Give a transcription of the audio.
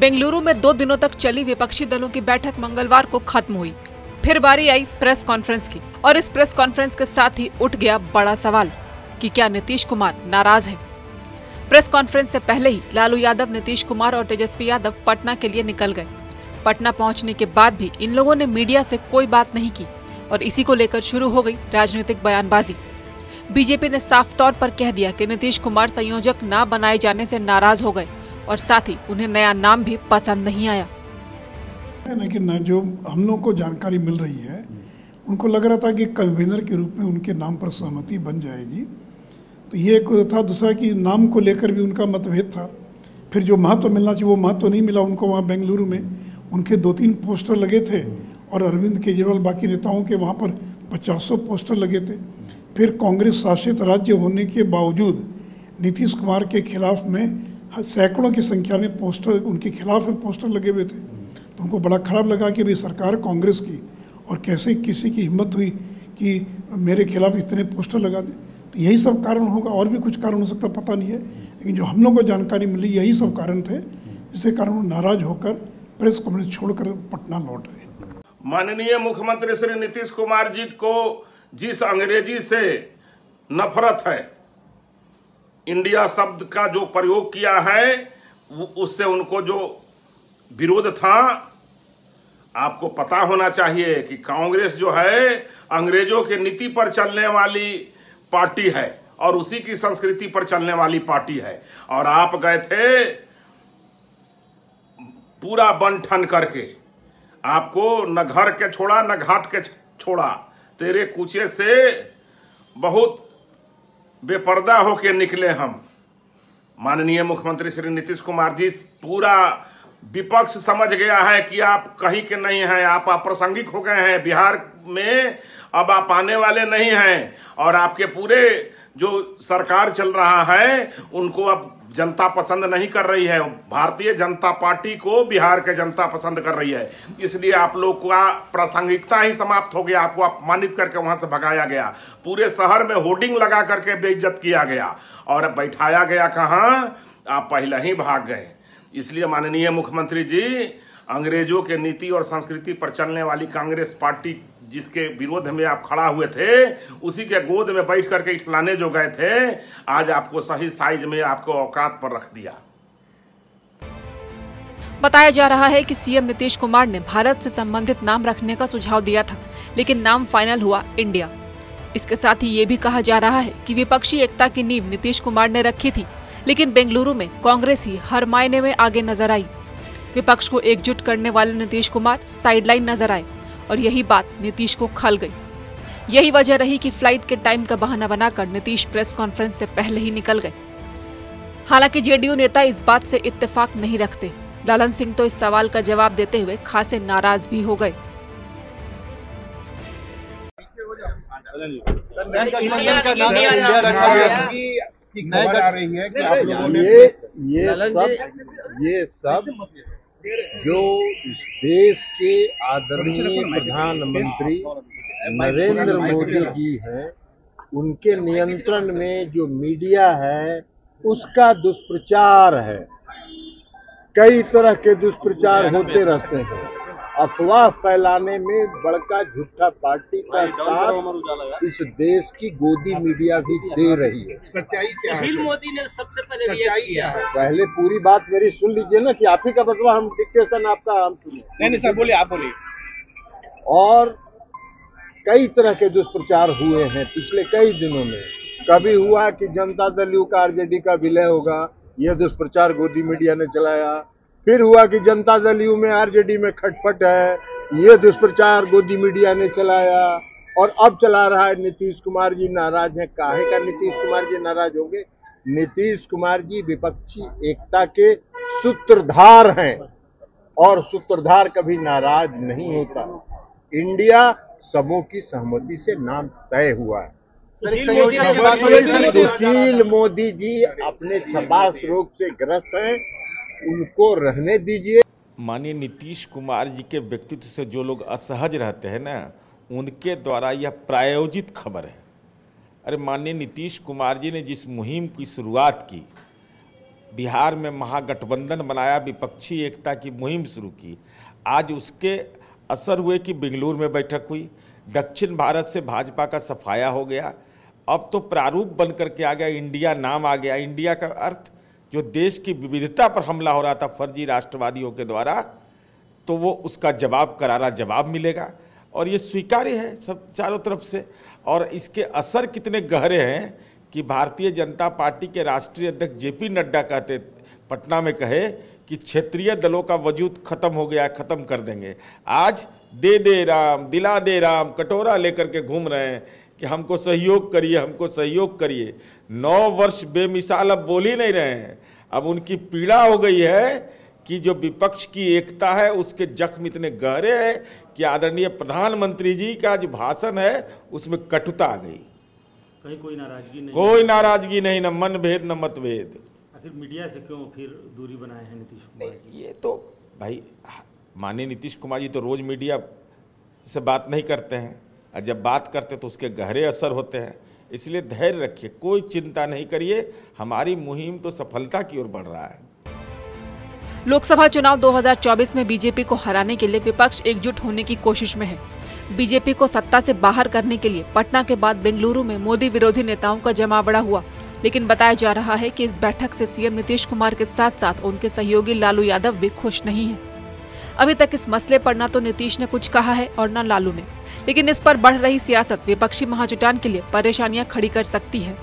बेंगलुरु में 2 दिनों तक चली विपक्षी दलों की बैठक मंगलवार को खत्म हुई। फिर बारी आई प्रेस कॉन्फ्रेंस की और इस प्रेस कॉन्फ्रेंस के साथ ही उठ गया बड़ा सवाल कि क्या नीतीश कुमार नाराज है। प्रेस कॉन्फ्रेंस से पहले ही लालू यादव, नीतीश कुमार और तेजस्वी यादव पटना के लिए निकल गए। पटना पहुंचने के बाद भी इन लोगों ने मीडिया से कोई बात नहीं की और इसी को लेकर शुरू हो गई राजनीतिक बयानबाजी। बीजेपी ने साफ तौर पर कह दिया कि नीतीश कुमार संयोजक न बनाए जाने से नाराज हो गए और साथ ही उन्हें नया नाम भी पसंद नहीं आया। लेकिन जो हम लोग को जानकारी मिल रही है, उनको लग रहा था कि कन्वीनर के रूप में उनके नाम पर सहमति बन जाएगी, तो ये एक था। दूसरा कि नाम को लेकर भी उनका मतभेद था। फिर जो महत्व मिलना चाहिए वो महत्व नहीं मिला उनको। वहाँ बेंगलुरु में उनके 2-3 पोस्टर लगे थे और अरविंद केजरीवाल बाकी नेताओं के वहाँ पर 50 पोस्टर लगे थे। फिर कांग्रेस शासित राज्य होने के बावजूद नीतीश कुमार के खिलाफ में सैकड़ों की संख्या में पोस्टर उनके खिलाफ में पोस्टर लगे हुए थे। तो उनको बड़ा खराब लगा कि भाई सरकार कांग्रेस की और कैसे किसी की हिम्मत हुई कि मेरे खिलाफ इतने पोस्टर लगा दें। तो यही सब कारण होगा, और भी कुछ कारण हो सकता पता नहीं है, लेकिन जो हम लोग को जानकारी मिली यही सब कारण थे, जिसके कारण वो नाराज होकर प्रेस कॉन्फ्रेंस छोड़कर पटना लौट आए। माननीय मुख्यमंत्री श्री नीतीश कुमार जी को जिस अंग्रेजी से नफरत है, इंडिया शब्द का जो प्रयोग किया है, उससे उनको जो विरोध था, आपको पता होना चाहिए कि कांग्रेस जो है अंग्रेजों के नीति पर चलने वाली पार्टी है और उसी की संस्कृति पर चलने वाली पार्टी है। और आप गए थे पूरा बन ठन करके, आपको न घर के छोड़ा न घाट के छोड़ा, तेरे कूचे से बहुत बेपर्दा होके निकले हम। माननीय मुख्यमंत्री श्री नीतीश कुमार जी, पूरा विपक्ष समझ गया है कि आप कहीं के नहीं हैं, आप अप्रासंगिक हो गए हैं। बिहार में अब आप आने वाले नहीं हैं और आपके पूरे जो सरकार चल रहा है उनको अब जनता पसंद नहीं कर रही है। भारतीय जनता पार्टी को बिहार के जनता पसंद कर रही है, इसलिए आप लोग का प्रासंगिकता ही समाप्त हो गया। आपको अपमानित करके वहां से भगाया गया, पूरे शहर में होर्डिंग लगा करके बेइज्जत किया गया और बैठाया गया कहां, आप पहले ही भाग गए। इसलिए माननीय मुख्यमंत्री जी, अंग्रेजों के नीति और संस्कृति पर चलने वाली कांग्रेस पार्टी जिसके विरोध में आप खड़ा हुए थे, उसी के गोद में बैठ करके इठलाने जो गए थे, आज आपको सही साइज में आपको औकात पर रख दिया। बताया जा रहा है कि सीएम नीतीश कुमार ने भारत से संबंधित नाम रखने का सुझाव दिया था, लेकिन नाम फाइनल हुआ इंडिया। इसके साथ ही ये भी कहा जा रहा है कि विपक्षी एकता की नींव नीतीश कुमार ने रखी थी, लेकिन बेंगलुरु में कांग्रेस ही हर मायने में आगे नजर आई। विपक्ष को एकजुट करने वाले नीतीश कुमार साइडलाइन नजर आए और यही बात नीतीश को खल गई। यही वजह रही कि फ्लाइट के टाइम का बहाना बनाकर नीतीश प्रेस कॉन्फ्रेंस से पहले ही निकल गए। हालांकि जेडीयू नेता इस बात से इत्तेफाक नहीं रखते। लालन सिंह तो इस सवाल का जवाब देते हुए खासे नाराज भी हो गए। गठबंधन का नाम इंडिया रखा गया कि खबर आ रही है कि आप लोगों ने ये सब जो इस देश के आदरणीय प्रधानमंत्री नरेंद्र मोदी जी हैं, उनके नियंत्रण में जो मीडिया है उसका दुष्प्रचार है। कई तरह के दुष्प्रचार होते रहते हैं। अफवाह फैलाने में बड़का झूठा पार्टी का साथ इस देश की गोदी मीडिया भी दे रही है। सच्चाई क्या है? मोदी ने सबसे पहले सच्चाई क्या है? पहले पूरी बात मेरी सुन लीजिए ना, कि आप ही का बतवा हम डिक्टेशन आपका हम सुनिए। नहीं सर, बोलिए, आप बोलिए। और कई तरह के दुष्प्रचार हुए हैं पिछले कई दिनों में। कभी हुआ कि जनता दल यू का आरजेडी का विलय होगा, यह दुष्प्रचार गोदी मीडिया ने चलाया। फिर हुआ कि जनता दल यू में आरजेडी में खटपट है, ये दुष्प्रचार गोदी मीडिया ने चलाया। और अब चला रहा है नीतीश कुमार जी नाराज हैं। काहे का नीतीश कुमार जी नाराज होंगे? नीतीश कुमार जी विपक्षी एकता के सूत्रधार हैं और सूत्रधार कभी नाराज नहीं होता। इंडिया सबों की सहमति से नाम तय हुआ है। सुशील मोदी जी अपने छपास रोग से ग्रस्त हैं, उनको रहने दीजिए। माननीय नीतीश कुमार जी के व्यक्तित्व से जो लोग असहज रहते हैं ना, उनके द्वारा यह प्रायोजित खबर है। अरे माननीय नीतीश कुमार जी ने जिस मुहिम की शुरुआत की, बिहार में महागठबंधन बनाया, विपक्षी एकता की मुहिम शुरू की। आज उसके असर हुए कि बेंगलुरु में बैठक हुई, दक्षिण भारत से भाजपा का सफाया हो गया। अब तो प्रारूप बन करके आ गया, इंडिया नाम आ गया। इंडिया का अर्थ जो देश की विविधता पर हमला हो रहा था फर्जी राष्ट्रवादियों के द्वारा, तो वो उसका जवाब, करारा जवाब मिलेगा। और ये स्वीकार्य है सब चारों तरफ से। और इसके असर कितने गहरे हैं कि भारतीय जनता पार्टी के राष्ट्रीय अध्यक्ष जेपी नड्डा कहते, पटना में कहे कि क्षेत्रीय दलों का वजूद खत्म हो गया, खत्म कर देंगे। आज दे दे राम, दिला दे राम, कटोरा लेकर के घूम रहे हैं कि हमको सहयोग करिए, हमको सहयोग करिए। 9 वर्ष बेमिसाल अब बोल ही नहीं रहे हैं। अब उनकी पीड़ा हो गई है कि जो विपक्ष की एकता है उसके जख्म इतने गहरे हैं कि आदरणीय प्रधानमंत्री जी का जो भाषण है उसमें कटुता आ गई। कहीं कोई नाराजगी नहीं, कोई नाराजगी नहीं, न मन भेद न मतभेद। आखिर मीडिया से क्यों फिर दूरी बनाए हैं नीतीश कुमार जी? ये तो भाई माननीय नीतीश कुमार जी तो रोज मीडिया से बात नहीं करते हैं, और जब बात करते तो उसके गहरे असर होते हैं। इसलिए धैर्य रखिए, कोई चिंता नहीं करिए, हमारी मुहिम तो सफलता की ओर बढ़ रहा है। लोकसभा चुनाव 2024 में बीजेपी को हराने के लिए विपक्ष एकजुट होने की कोशिश में है। बीजेपी को सत्ता से बाहर करने के लिए पटना के बाद बेंगलुरु में मोदी विरोधी नेताओं का जमावड़ा हुआ, लेकिन बताया जा रहा है कि इस बैठक से सीएम नीतीश कुमार के साथ साथ उनके सहयोगी लालू यादव भी खुश नहीं हैं। अभी तक इस मसले पर न तो नीतीश ने कुछ कहा है और न लालू ने, लेकिन इस पर बढ़ रही सियासत विपक्षी महाजुटान के लिए परेशानियां खड़ी कर सकती है।